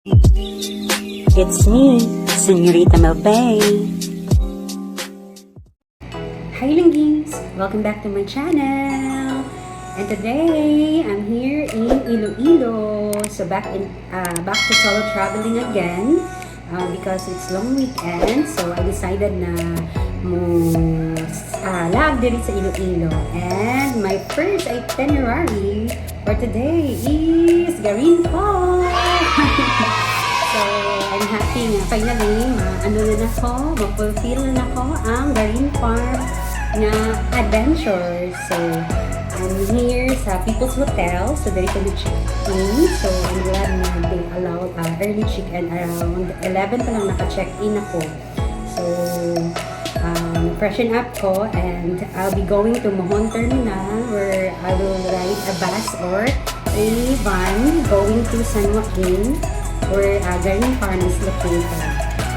It's me, Señorita Melbae. Hi Linggis! Welcome back to my channel! And today, I'm here in Iloilo. So back to solo traveling again because it's long weekend. So I decided na lag diri sa Iloilo. And my first itinerary for today is Garin Farm. So, I'm happy nga. Finally, ma-fulfill na ako ang Garin Farm na adventure. So, I'm here sa People's Hotel. So, there ko na-check-in. So, I'm glad na they allowed early check-in. Around 11 pa lang naka-check-in ako. So, freshen up ko and I'll be going to Mohon Terminal where I will ride a bus or a van going to San Joaquin where Garin Farm is located.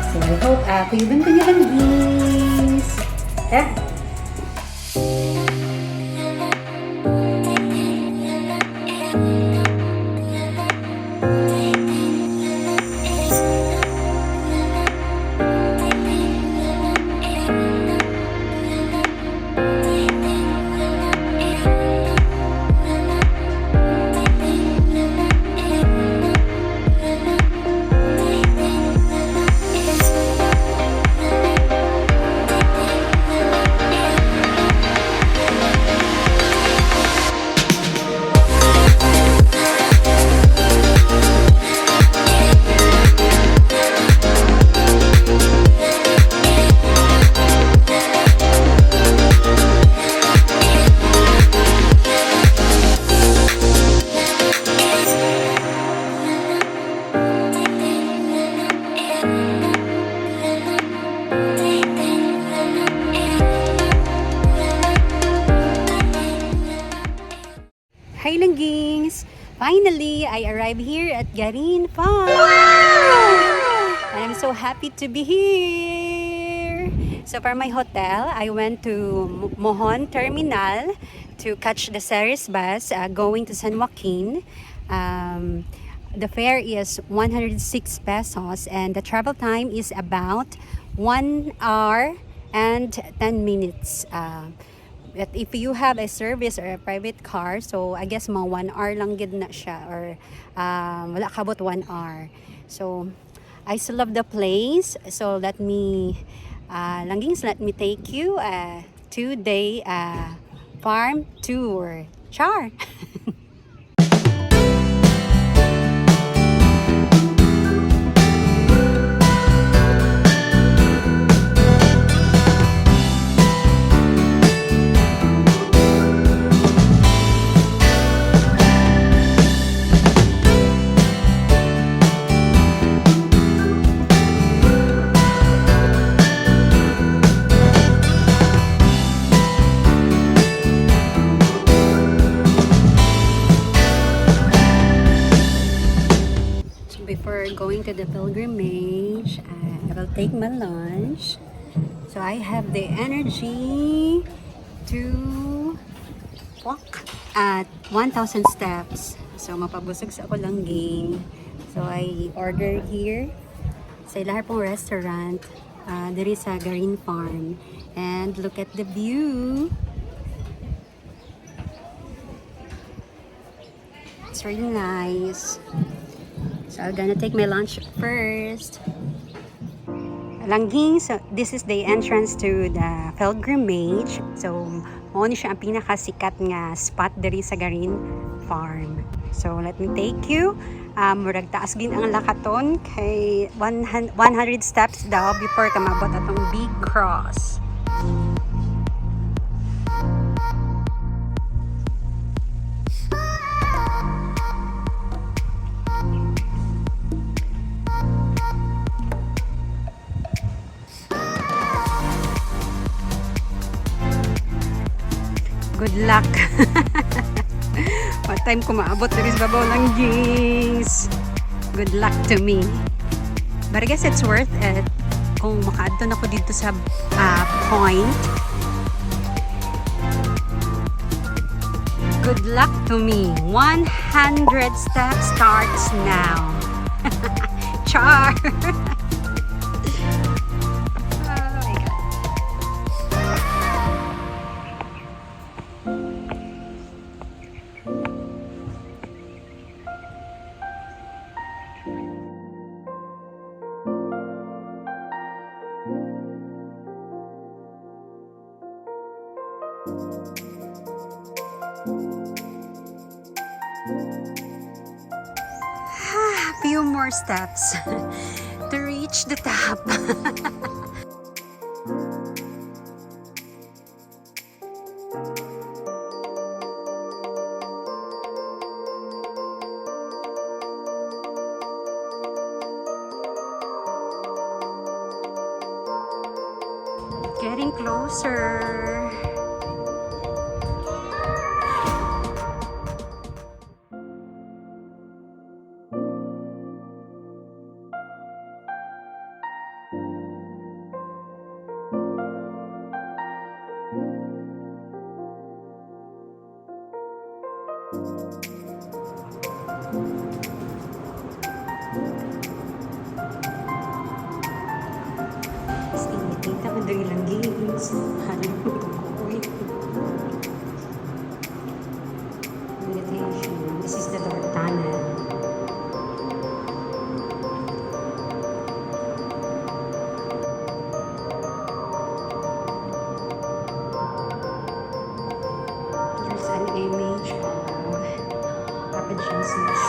So I hope kuyuban ko niya Linggis! Hi Linggis! Finally, I arrived here at Garin Farm! And I'm so happy to be here! So for my hotel, I went to Mohon Terminal to catch the series bus going to San Joaquin. The fare is 106 pesos and the travel time is about 1 hour and 10 minutes. But if you have a service or a private car, so I guess mga 1 hour lang gid na siya or wala kabot 1 hour. So I still love the place. So let me take you a 2-day farm tour. Char! Before going to the pilgrimage, I will take my lunch. So I have the energy to walk at 1,000 steps. So mapabusog sa ako lang game. So I ordered here sa ilaha pong restaurant diri sa Garin Farm. And look at the view. It's really nice. So I'm gonna take my lunch first. Langging, so this is the entrance to the pilgrimage. So mo ni siya ang pinakasikat nga spot diri sa Garin Farm. So let me take you. Murag taas gin ang lakaton kay 100 steps daw before ka mabot atong big cross. Good luck! What time ko maabot diri sa babaw ng Gings? Good luck to me. But I guess it's worth it kung makaadto na ko dito sa point. Good luck to me. 100 steps starts now. Char! Oh my God. Few more steps to reach the top. Getting closer. Kita mo dali lang games. Halang ko meditation. This is the dark tunnel. Here's an image of Papa Jesus.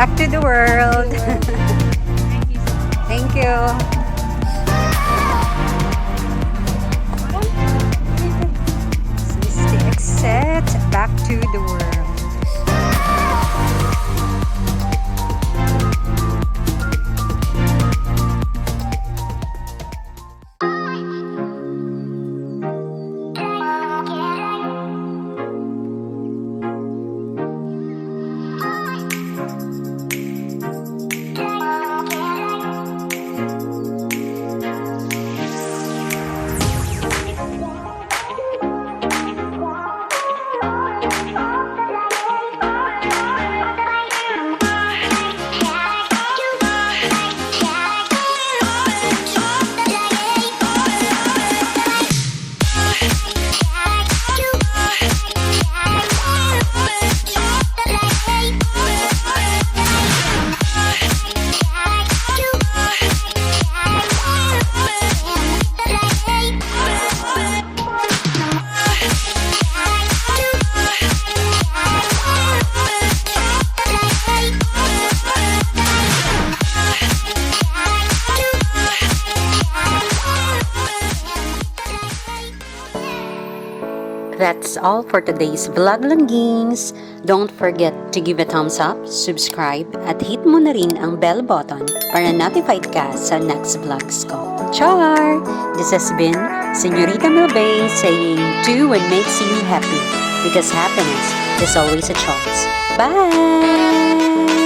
Back to the world. Thank you. This is the exit back to the world. That's all for today's vlog langgings. Don't forget to give a thumbs up, subscribe, at hit mo na rin ang bell button para notified ka sa next vlogs ko. Char! This has been Señorita Melbae saying, do what makes you happy, because happiness is always a choice. Bye!